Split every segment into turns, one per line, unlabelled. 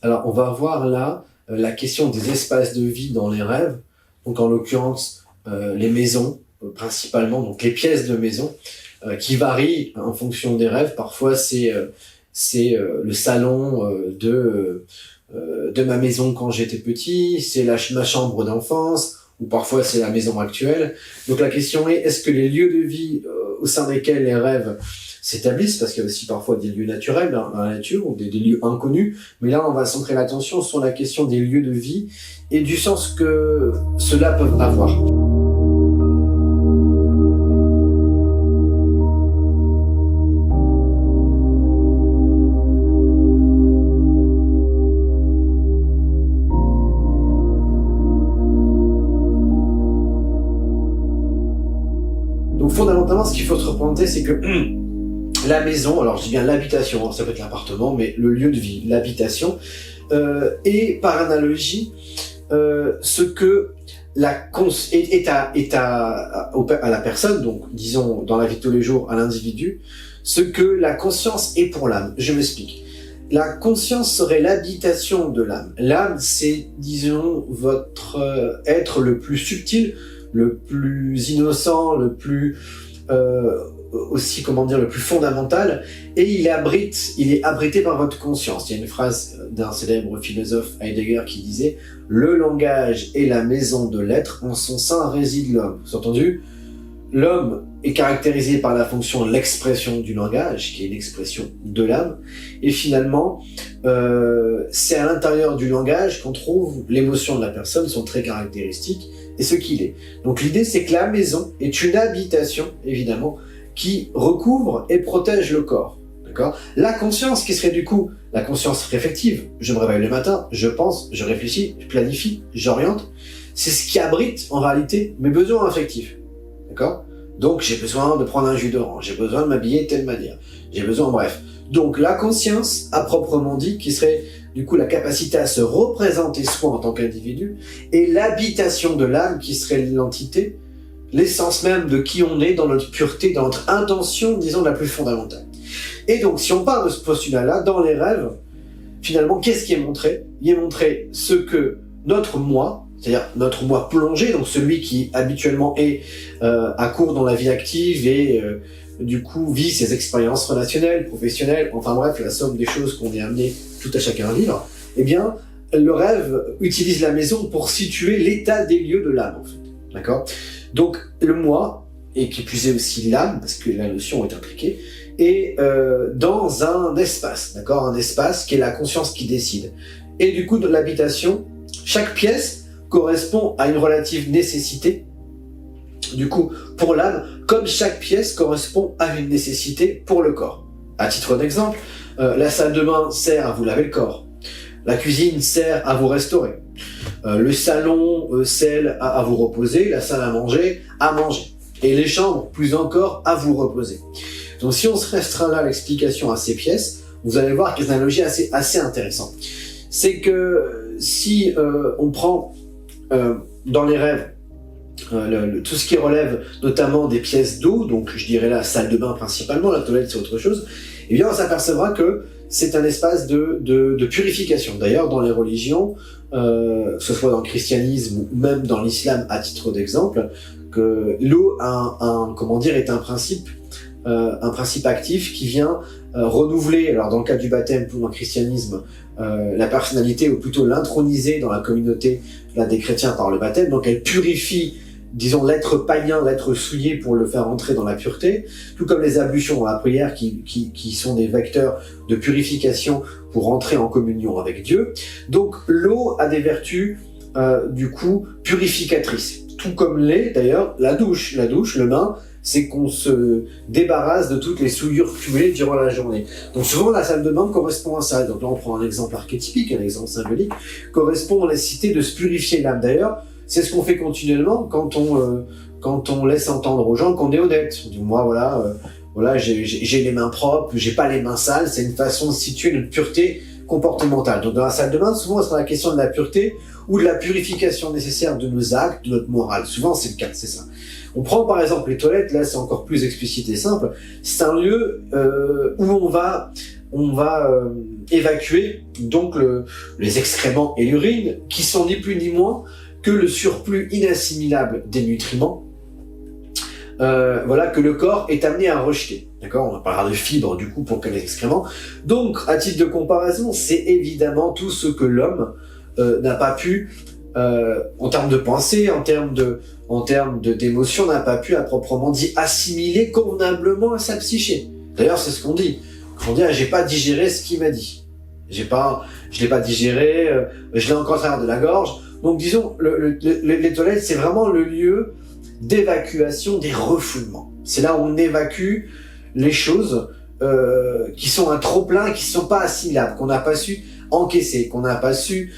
Alors, on va voir là la question des espaces de vie dans les rêves. Donc, en l'occurrence, les maisons, principalement, donc les pièces de maison, qui varient en fonction des rêves. Parfois, c'est le salon de ma maison quand j'étais petit, c'est ma chambre d'enfance, ou parfois c'est la maison actuelle. Donc, la question est-ce que les lieux de vie au sein desquels les rêves s'établissent, parce qu'il y a aussi parfois des lieux naturels dans la nature, ou des lieux inconnus, mais là on va centrer l'attention sur la question des lieux de vie et du sens que cela peut avoir. Donc fondamentalement, ce qu'il faut se représenter, c'est que la maison, alors je dis bien l'habitation, ça peut être l'appartement, mais le lieu de vie, l'habitation, est par analogie ce que est à la personne, donc disons dans la vie de tous les jours à l'individu, ce que la conscience est pour l'âme. Je m'explique. La conscience serait l'habitation de l'âme. L'âme, c'est, disons, votre être le plus subtil, le plus innocent, le plus aussi, comment dire, le plus fondamental, et il est abrité par votre conscience. Il y a une phrase d'un célèbre philosophe Heidegger qui disait « Le langage est la maison de l'être, en son sein réside l'homme ». Vous avez entendu ? L'homme est caractérisé par la fonction l'expression du langage, qui est l'expression de l'âme, et finalement, c'est à l'intérieur du langage qu'on trouve l'émotion de la personne, son trait caractéristique, et ce qu'il est. Donc l'idée, c'est que la maison est une habitation, évidemment, qui recouvre et protège le corps. D'accord ? La conscience, qui serait du coup la conscience réflexive, je me réveille le matin, je pense, je réfléchis, je planifie, j'oriente, c'est ce qui abrite en réalité mes besoins affectifs. D'accord ? Donc j'ai besoin de prendre un jus d'orange, j'ai besoin de m'habiller de telle manière, j'ai besoin, bref. Donc la conscience, à proprement dit, qui serait du coup la capacité à se représenter soi en tant qu'individu, et l'habitation de l'âme, qui serait l'entité, l'essence même de qui on est dans notre pureté, dans notre intention, disons, la plus fondamentale. Et donc, si on parle de ce postulat-là, dans les rêves, finalement, qu'est-ce qui est montré ? Il est montré ce que notre moi, c'est-à-dire notre moi plongé, donc celui qui habituellement est à court dans la vie active et du coup vit ses expériences relationnelles, professionnelles, enfin bref, la somme des choses qu'on est amené tout à chacun à vivre, eh bien, le rêve utilise la maison pour situer l'état des lieux de l'âme, en fait. D'accord ? Donc, le moi, et qui plus est aussi l'âme, parce que la notion est impliquée, est dans un espace, d'accord ? Un espace qui est la conscience qui décide. Et du coup, dans l'habitation, chaque pièce correspond à une relative nécessité, du coup, pour l'âme, comme chaque pièce correspond à une nécessité pour le corps. À titre d'exemple, la salle de bain sert à vous laver le corps. La cuisine sert à vous restaurer. Le salon sert à vous reposer, la salle à manger. Et les chambres, plus encore, à vous reposer. Donc si on se restreint là à l'explication à ces pièces, vous allez voir qu'il y a une analogie assez intéressante. C'est que si on prend dans les rêves tout ce qui relève notamment des pièces d'eau, donc je dirais la salle de bain principalement, la toilette c'est autre chose, eh bien on s'apercevra que c'est un espace de purification. D'ailleurs, dans les religions, que ce soit dans le christianisme ou même dans l'islam à titre d'exemple, que l'eau est un principe actif qui vient renouveler, alors dans le cas du baptême pour le christianisme, la personnalité ou plutôt l'introniser dans la communauté des chrétiens par le baptême, donc elle purifie, disons, l'être païen, l'être souillé pour le faire entrer dans la pureté, tout comme les ablutions dans la prière qui sont des vecteurs de purification pour entrer en communion avec Dieu. Donc l'eau a des vertus du coup purificatrices, tout comme l'est d'ailleurs la douche, le bain, c'est qu'on se débarrasse de toutes les souillures cumulées durant la journée. Donc souvent la salle de bain correspond à ça. Donc là on prend un exemple archétypique, un exemple symbolique, correspond à la nécessité de se purifier l'âme. D'ailleurs, c'est ce qu'on fait continuellement quand on laisse entendre aux gens qu'on est honnête. On dit moi voilà, j'ai les mains propres, j'ai pas les mains sales. C'est une façon de situer notre pureté comportementale. Donc dans la salle de bain, souvent, c'est la question de la pureté ou de la purification nécessaire de nos actes, de notre morale. Souvent, c'est le cas, c'est ça. On prend par exemple les toilettes, là c'est encore plus explicite et simple. C'est un lieu où on va on va évacuer donc les excréments et l'urine, qui sont ni plus ni moins que le surplus inassimilable des nutriments, voilà, que le corps est amené à rejeter. D'accord, on parlera de fibres du coup pour que les excréments. Donc, à titre de comparaison, c'est évidemment tout ce que l'homme n'a pas pu, en termes de pensée, en termes d'émotion, n'a pas pu à proprement dit assimiler convenablement à sa psyché. D'ailleurs, c'est ce qu'on dit. On dit, j'ai pas digéré ce qu'il m'a dit. Je l'ai pas digéré, je l'ai encore à travers de la gorge. Donc, disons, les toilettes, c'est vraiment le lieu d'évacuation des refoulements. C'est là où on évacue les choses qui sont un trop-plein, qui sont pas assimilables, qu'on n'a pas su encaisser, qu'on n'a pas su,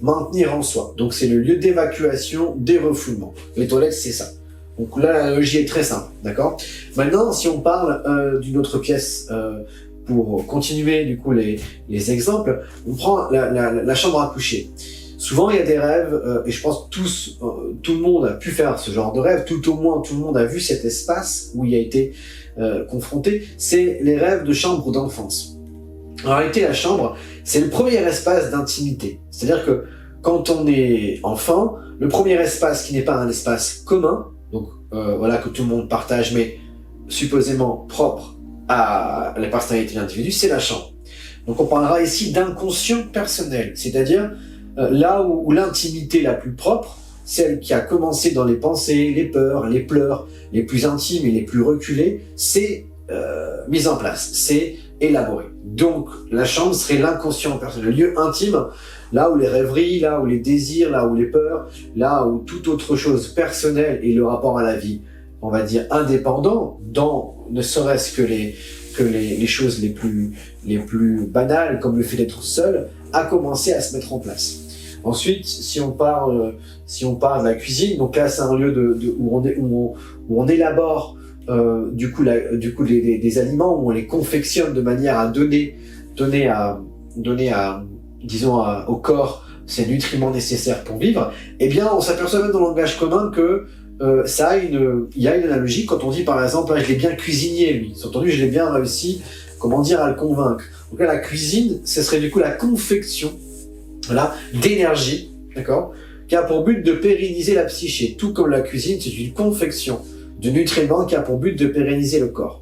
maintenir en soi. Donc, c'est le lieu d'évacuation des refoulements. Les toilettes, c'est ça. Donc là, l'analogie est très simple, d'accord? Maintenant, si on parle d'une autre pièce, pour continuer du coup les exemples, on prend la chambre à coucher. Souvent, il y a des rêves, et je pense tout le monde a pu faire ce genre de rêve, tout au moins tout le monde a vu cet espace où il a été confronté, c'est les rêves de chambre d'enfance. En réalité, la chambre, c'est le premier espace d'intimité. C'est-à-dire que quand on est enfant, le premier espace qui n'est pas un espace commun, donc voilà, que tout le monde partage, mais supposément propre à la personnalité de l'individu, c'est la chambre. Donc on parlera ici d'inconscient personnel, c'est-à-dire là où l'intimité la plus propre, celle qui a commencé dans les pensées, les peurs, les pleurs, les plus intimes et les plus reculées, c'est mise en place, c'est élaboré. Donc la chambre serait l'inconscient personnel, le lieu intime, là où les rêveries, là où les désirs, là où les peurs, là où toute autre chose personnelle et le rapport à la vie, on va dire indépendant, dans ne serait-ce que les choses les plus banales, comme le fait d'être seul, a commencé à se mettre en place. Ensuite, si on parle de la cuisine, donc là c'est un lieu où on élabore des aliments, où on les confectionne de manière à donner au corps ces nutriments nécessaires pour vivre. Eh bien, on s'aperçoit même dans le langage commun que il y a une analogie quand on dit par exemple, je l'ai bien cuisiné lui. Entendu, je l'ai bien réussi, à le convaincre. Donc là, la cuisine, ce serait du coup la confection, voilà, d'énergie, d'accord, qui a pour but de pérenniser la psyché. Tout comme la cuisine, c'est une confection de nutriments qui a pour but de pérenniser le corps.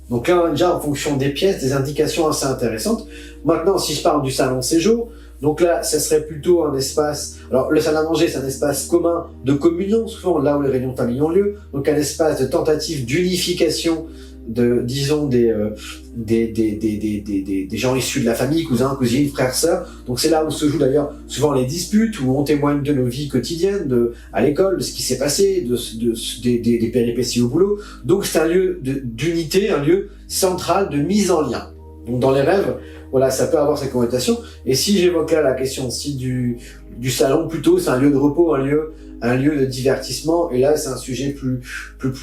Donc là, déjà, en fonction des pièces, des indications assez intéressantes. Maintenant, si je parle du salon séjour, donc là, ça serait plutôt un espace... Alors, le salon à manger, c'est un espace commun de communion, souvent là où les réunions familiales ont lieu. Donc, un espace de tentative d'unification des gens issus de la famille, cousins, cousines, frères, sœurs. Donc, c'est là où se jouent d'ailleurs souvent les disputes, où on témoigne de nos vies quotidiennes, à l'école, de ce qui s'est passé, des péripéties au boulot. Donc, c'est un lieu d'unité, un lieu central de mise en lien. Donc, dans les rêves, voilà, ça peut avoir cette connotation. Et si j'évoque là la question aussi du salon, plutôt, c'est un lieu de repos, un lieu de divertissement. Et là, c'est un sujet plus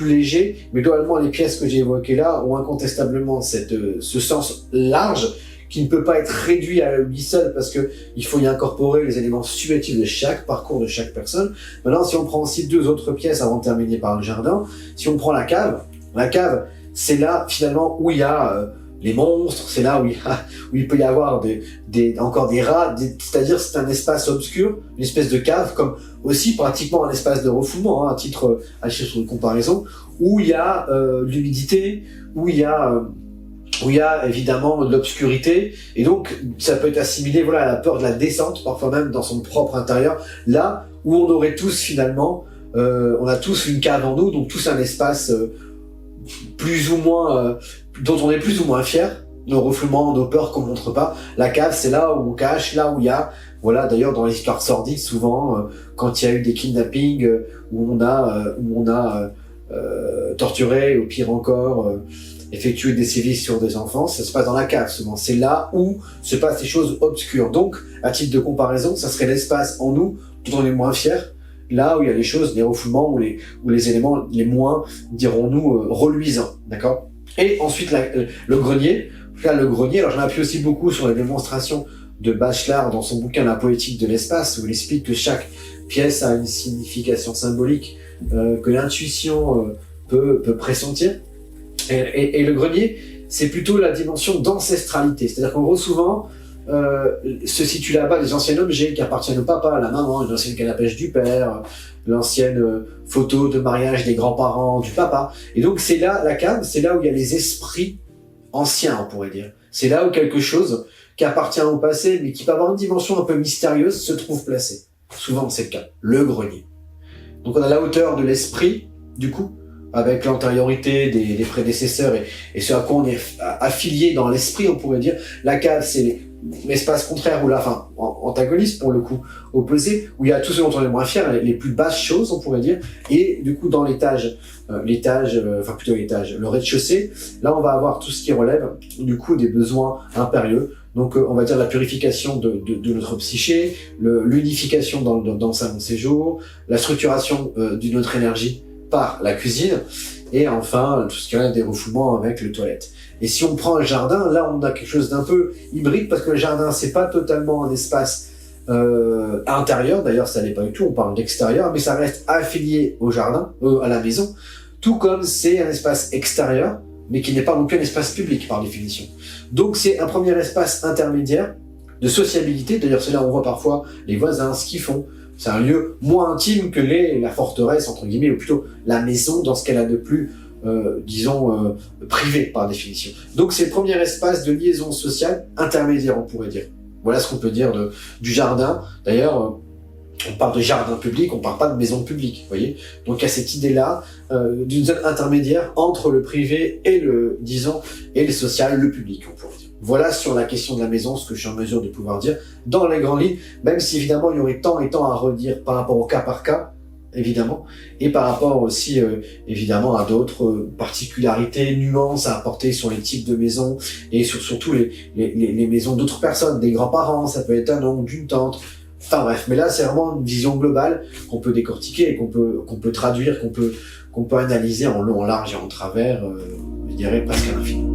léger. Mais globalement, les pièces que j'ai évoquées là ont incontestablement ce sens large qui ne peut pas être réduit à lui seul parce que il faut y incorporer les éléments subjectifs de chaque parcours de chaque personne. Maintenant, si on prend aussi deux autres pièces avant de terminer par le jardin, si on prend la cave, c'est là finalement où il y a les monstres, c'est là où il peut y avoir encore des rats, c'est-à-dire c'est un espace obscur, une espèce de cave, comme aussi pratiquement un espace de refoulement, à titre de comparaison, où il y a l'humidité, où il y a évidemment de l'obscurité, et donc ça peut être assimilé à la peur de la descente, parfois même dans son propre intérieur, là où on aurait tous finalement, on a tous une cave en nous, donc tous un espace plus ou moins dont on est plus ou moins fier, nos refoulements, nos peurs qu'on montre pas. La cave, c'est là où on cache, là où il y a, voilà, d'ailleurs dans les histoires sordides, souvent, quand il y a eu des kidnappings, où on a torturé, ou pire encore, effectué des sévices sur des enfants, ça se passe dans la cave souvent. C'est là où se passent des choses obscures. Donc, à titre de comparaison, ça serait l'espace en nous dont on est moins fier, là où il y a les choses, les refoulements, ou les éléments les moins, dirons-nous, reluisants, d'accord? Et ensuite, le grenier. Là, le grenier, alors j'en appuie aussi beaucoup sur les démonstrations de Bachelard dans son bouquin La poétique de l'espace, où il explique que chaque pièce a une signification symbolique que l'intuition peut pressentir. Et le grenier, c'est plutôt la dimension d'ancestralité. C'est-à-dire qu'en gros, souvent, se situent là-bas des anciens objets qui appartiennent au papa, à la maman, une ancienne canne à pêche du père, l'ancienne photo de mariage des grands-parents du papa. Et donc c'est là, la cave, c'est là où il y a les esprits anciens, on pourrait dire. C'est là où quelque chose qui appartient au passé, mais qui peut avoir une dimension un peu mystérieuse, se trouve placé. Souvent c'est le cas, le grenier. Donc on a la hauteur de l'esprit, du coup, avec l'antériorité des prédécesseurs et ce à quoi on est affilié dans l'esprit, on pourrait dire. La cave, c'est l'espace contraire, ou là, enfin, antagoniste pour le coup, opposé, où il y a tout ce dont on est moins fier, les plus basses choses, on pourrait dire, et du coup, dans l'étage, le rez-de-chaussée, là, on va avoir tout ce qui relève, du coup, des besoins impérieux. Donc, on va dire la purification de notre psyché, l'unification dans le salon de séjour, la structuration d'une autre énergie par la cuisine, et enfin, tout ce qui relève des refoulements avec les toilettes. Et si on prend le jardin, là, on a quelque chose d'un peu hybride, parce que le jardin, c'est pas totalement un espace intérieur, d'ailleurs, ça n'est pas du tout, on parle d'extérieur, mais ça reste affilié au jardin, à la maison, tout comme c'est un espace extérieur, mais qui n'est pas non plus un espace public, par définition. Donc, c'est un premier espace intermédiaire de sociabilité, d'ailleurs, c'est là où on voit parfois les voisins, ce qu'ils font. C'est un lieu moins intime que la forteresse, entre guillemets, ou plutôt la maison, dans ce qu'elle a de plus privé par définition. Donc c'est le premier espace de liaison sociale intermédiaire, on pourrait dire. Voilà ce qu'on peut dire du jardin. D'ailleurs, on parle de jardin public, on parle pas de maison publique, vous voyez. Donc il y a cette idée-là d'une zone intermédiaire entre le privé et le social, le public, on pourrait dire. Voilà sur la question de la maison, ce que je suis en mesure de pouvoir dire dans les grandes lignes, même si évidemment il y aurait tant et tant à redire par rapport au cas par cas, évidemment, et par rapport aussi, évidemment, à d'autres particularités, nuances à apporter sur les types de maisons et sur surtout les maisons d'autres personnes, des grands-parents, ça peut être un oncle, une tante, enfin bref. Mais là, c'est vraiment une vision globale qu'on peut décortiquer et qu'on peut traduire, qu'on peut analyser en long, en large et en travers, je dirais presque à l'infini.